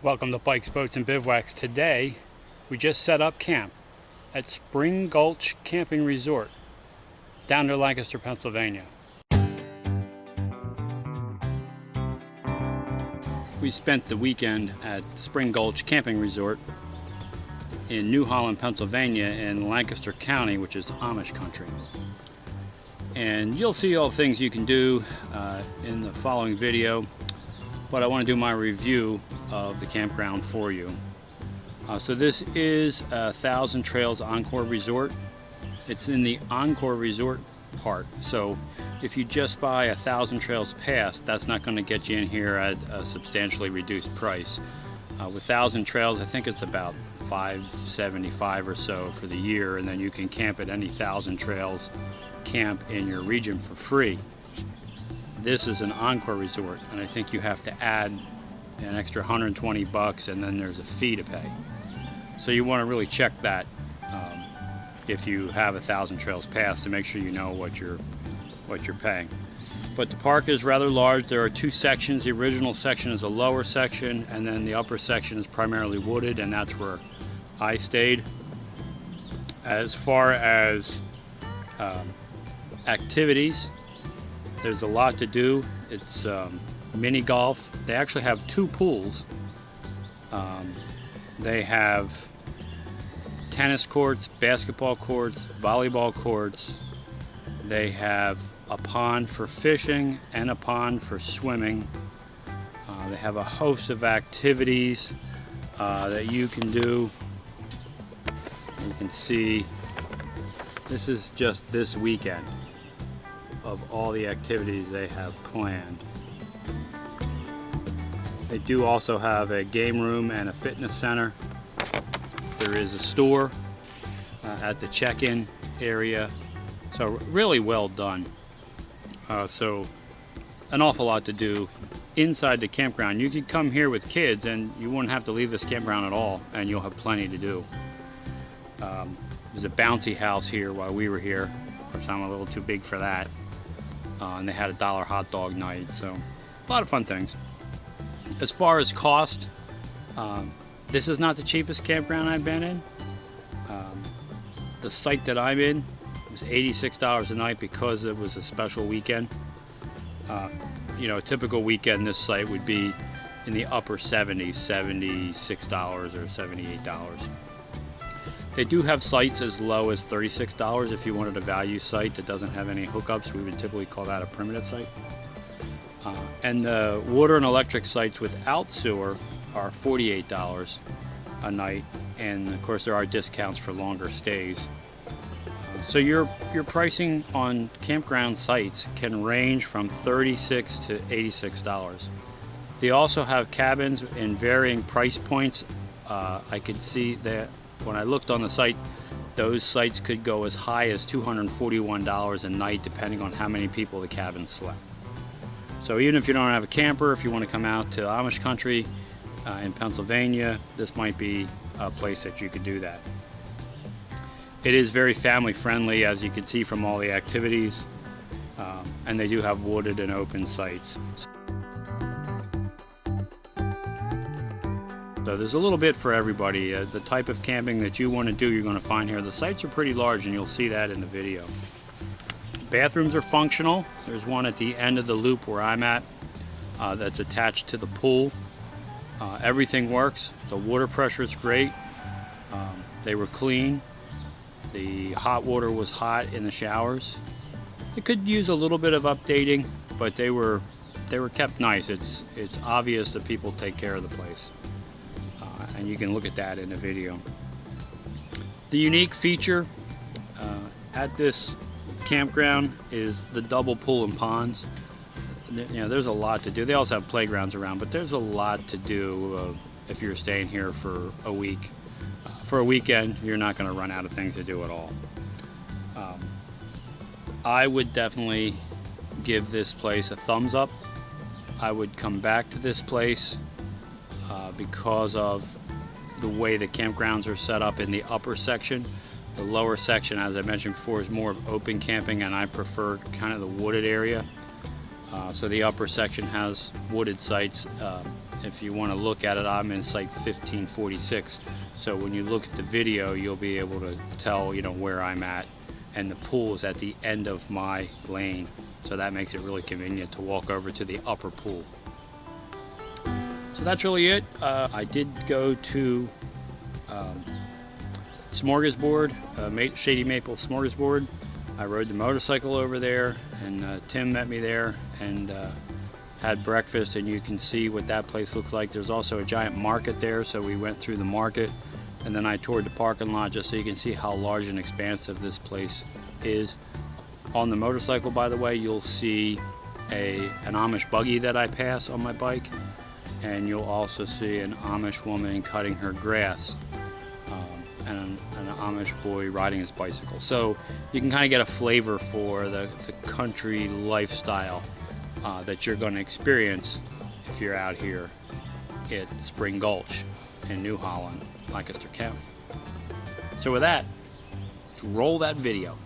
Welcome to Bikes, Boats, and Bivouacs. Today, we just set up camp at Spring Gulch Camping Resort down near Lancaster, Pennsylvania. We spent the weekend at the Spring Gulch Camping Resort in New Holland, Pennsylvania in Lancaster County, which is Amish country. And you'll see all the things you can do in the following video, but I want to do my review of the campground for you. So this is 1,000 Trails Encore Resort. It's in the Encore Resort part. So if you just buy 1,000 Trails Pass, that's not going to get you in here at a substantially reduced price. With 1,000 Trails, I think it's about $575 or so for the year, and then you can camp at any 1,000 Trails camp in your region for free. This is an Encore resort, and I think you have to add an extra $120, and then there's a fee to pay. So you want to really check that if you have 1,000 Trails Pass to make sure you know what you're paying. But the park is rather large. There are two sections. The original section is a lower section, and then the upper section is primarily wooded, and that's where I stayed. As far as activities, there's a lot to do. It's mini golf. They actually have two pools. They have tennis courts, basketball courts, volleyball courts. They have a pond for fishing and a pond for swimming. They have a host of activities that you can do. You can see this is just this weekend of all the activities they have planned. They do also have a game room and a fitness center. There is a store at the check-in area. So really well done. So an awful lot to do inside the campground. You could come here with kids and you wouldn't have to leave this campground at all, and you'll have plenty to do. There's a Bouncy House here while we were here. Of course, I'm a little too big for that. And they had a $1 hot dog night, so a lot of fun things. As far as cost, this is not the cheapest campground I've been in. The site that I'm in was $86 a night because it was a special weekend. You know, a typical weekend this site would be in the upper 70s, $76 or $78. They do have sites as low as $36 if you wanted a value site that doesn't have any hookups. We would typically call that a primitive site. And the water and electric sites without sewer are $48 a night, and of course there are discounts for longer stays. So your pricing on campground sites can range from $36 to $86. They also have cabins in varying price points. I could see that when I looked on the site, those sites could go as high as $241 a night depending on how many people the cabin slept. So even if you don't have a camper, if you want to come out to Amish country in Pennsylvania, this might be a place that you could do that. It is very family friendly, as you can see from all the activities, and they do have wooded and open sites. So there's a little bit for everybody. The type of camping that you want to do, you're going to find here. The sites are pretty large, and you'll see that in the video. Bathrooms are functional. There's one at the end of the loop where I'm at that's attached to the pool. Everything works. The water pressure is great. They were clean. The hot water was hot in the showers. It could use a little bit of updating, but they were kept nice. It's obvious that people take care of the place, and you can look at that in the video. The unique feature at this campground is the double pool and ponds. You know, there's a lot to do. They also have playgrounds around, but there's a lot to do if you're staying here for a week. For a weekend, you're not going to run out of things to do at all. I would definitely give this place a thumbs up. I would come back to this place because of the way the campgrounds are set up in the upper section. The lower section, as I mentioned before, is more of open camping, and I prefer kind of the wooded area. So the upper section has wooded sites if you want to look at it, I'm in site 1546. So when you look at the video, you'll be able to tell, you know, where I'm at. And the pool is at the end of my lane. So that makes it really convenient to walk over to the upper pool. So that's really it. I did go to Smorgasbord, Shady Maple Smorgasbord. I rode the motorcycle over there, and Tim met me there and had breakfast, and you can see what that place looks like. There's also a giant market there, so we went through the market, and then I toured the parking lot just so you can see how large and expansive this place is. On the motorcycle, by the way, you'll see an Amish buggy that I pass on my bike, and you'll also see an Amish woman cutting her grass. And an Amish boy riding his bicycle. So you can kind of get a flavor for the country lifestyle that you're going to experience if you're out here at Spring Gulch in New Holland, Lancaster County. So with that, let's roll that video.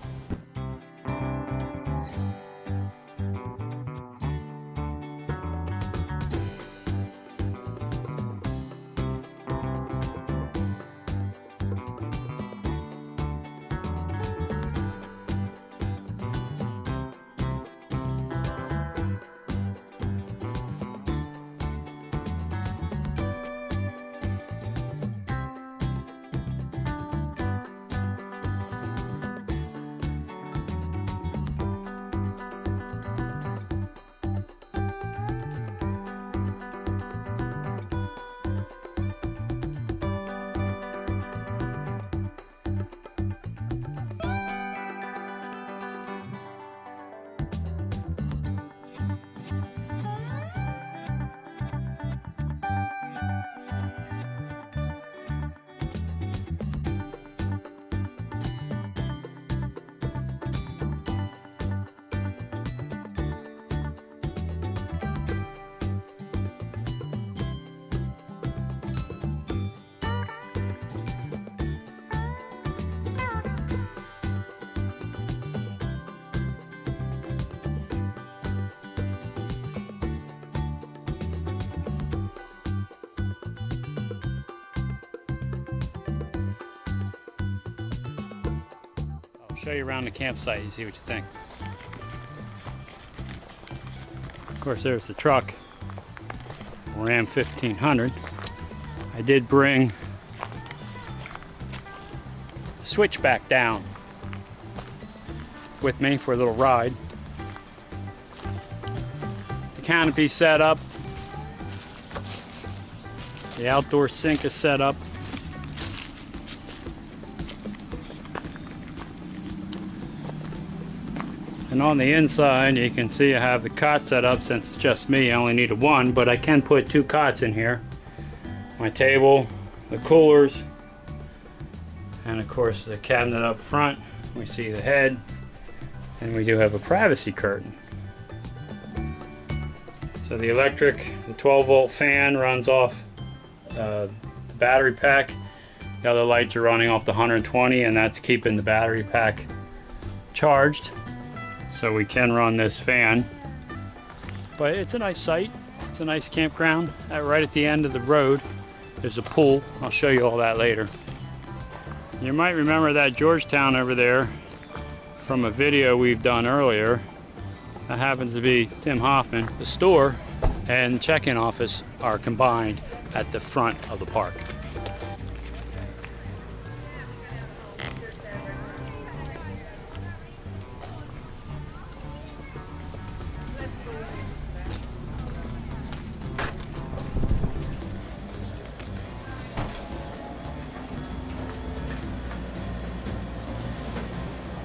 Show you around the campsite and see what you think. Of course, there's the truck, Ram 1500. I did bring the Switchback down with me for a little ride. The canopy set up, the outdoor sink is set up. And on the inside, you can see I have the cot set up. Since it's just me, I only need one, but I can put 2 cots in here. My table, the coolers, and of course the cabinet up front. We see the head, and we do have a privacy curtain. So the electric, the 12-volt fan runs off the battery pack. The other lights are running off the 120, and that's keeping the battery pack charged. So we can run this fan, but it's a nice site. It's a nice campground. Right at the end of the road, there's a pool. I'll show you all that later. You might remember that Georgetown over there from a video we've done earlier. That happens to be Tim Hoffman. The store and check-in office are combined at the front of the park.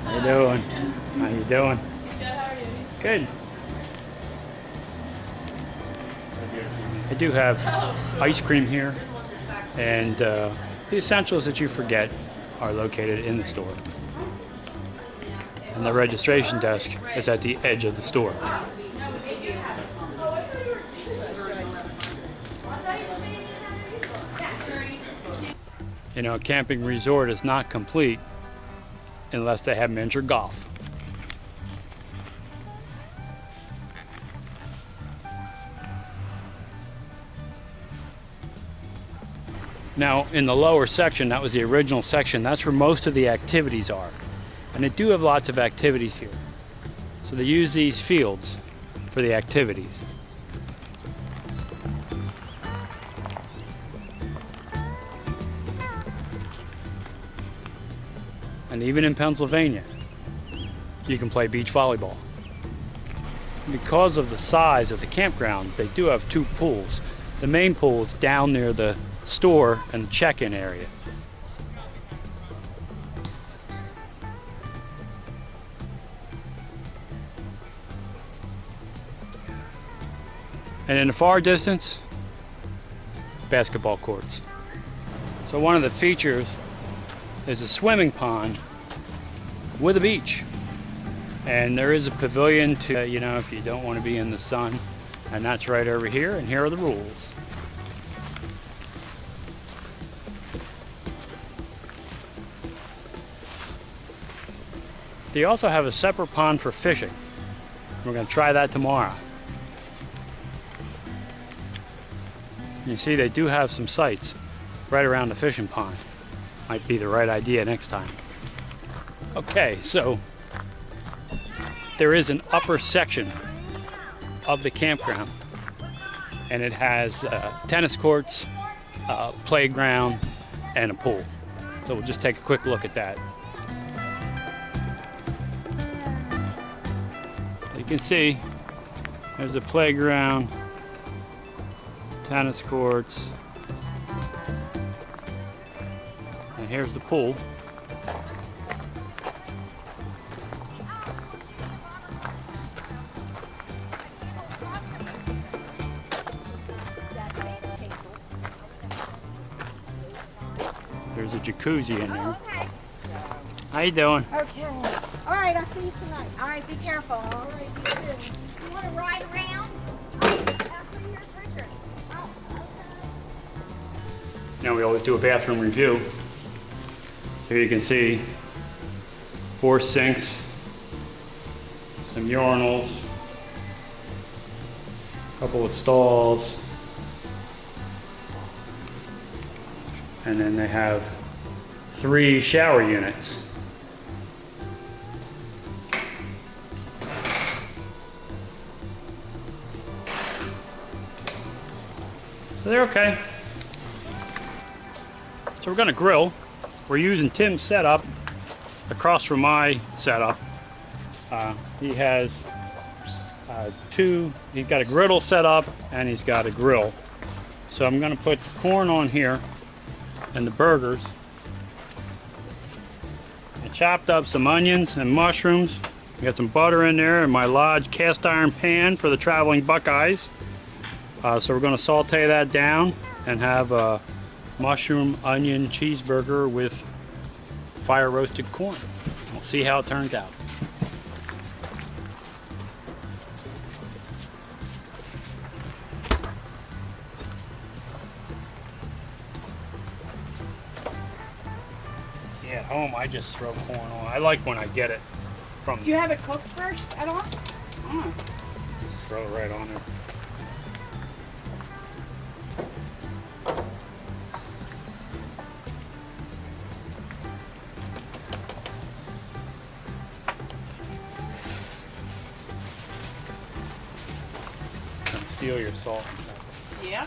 How you doing? How you doing? Good, how are you? Good. I do have ice cream here, and the essentials that you forget are located in the store. And the registration desk is at the edge of the store. You know, a camping resort is not complete unless they have miniature golf. Now, in the lower section, that was the original section, that's where most of the activities are. And they do have lots of activities here. So they use these fields for the activities. And even in Pennsylvania, you can play beach volleyball. Because of the size of the campground, they do have two pools. The main pool is down near the store and the check-in area. And in the far distance, basketball courts. So one of the features is a swimming pond with a beach. And there is a pavilion to, you know, if you don't want to be in the sun. And that's right over here, and here are the rules. They also have a separate pond for fishing. We're going to try that tomorrow. You see, they do have some sites right around the fishing pond. Might be the right idea next time. Okay, so there is an upper section of the campground, and it has tennis courts, playground, and a pool. So we'll just take a quick look at that. You can see there's a playground, tennis courts, and here's the pool. There's a jacuzzi in there. Okay. How you doing? Okay. All right, I'll see you tonight. All right, be careful. All right, you too. You want to ride around? Here's Richard. Oh, okay. Now we always do a bathroom review. Here you can see 4 sinks, some urinals, a couple of stalls, and then they have 3 shower units. So they're okay. So we're gonna grill. We're using Tim's setup across from my setup. He has he's got a griddle set up and he's got a grill. So I'm gonna put the corn on here and the burgers. I chopped up some onions and mushrooms. Got some butter in there and my Lodge cast iron pan for the traveling Buckeyes. So we're going to saute that down and have a mushroom onion cheeseburger with fire roasted corn. We'll see how it turns out. Yeah, at home I just throw corn on. I like when I get it from. Do you have it cooked first at all? Oh. Just throw it right on there. Steal your salt. Yeah.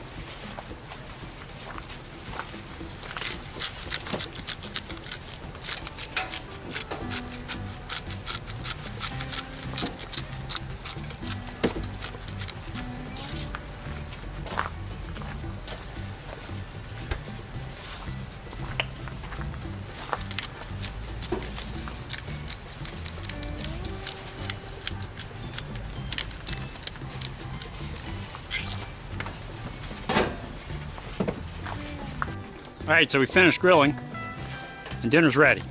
All right, so we finished grilling and dinner's ready.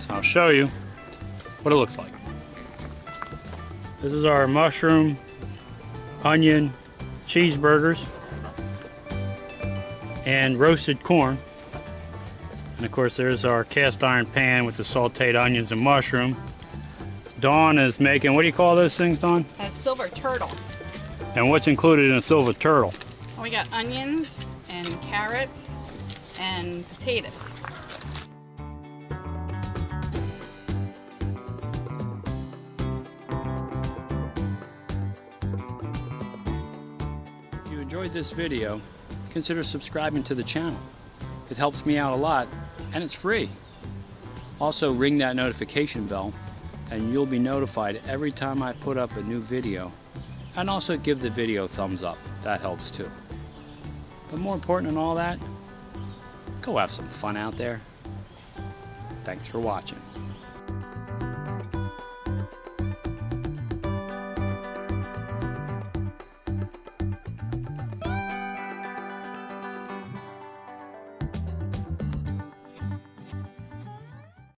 So I'll show you what it looks like. This is our mushroom, onion, cheeseburgers, and roasted corn. And of course there's our cast iron pan with the sauteed onions and mushroom. Dawn is making, what do you call those things, Dawn? A silver turtle. And what's included in a silver turtle? We got onions and carrots and potatoes. If you enjoyed this video, consider subscribing to the channel. It helps me out a lot, and it's free. Also, ring that notification bell, and you'll be notified every time I put up a new video. And also give the video a thumbs up. That helps too. But more important than all that, go have some fun out there. Thanks for watching.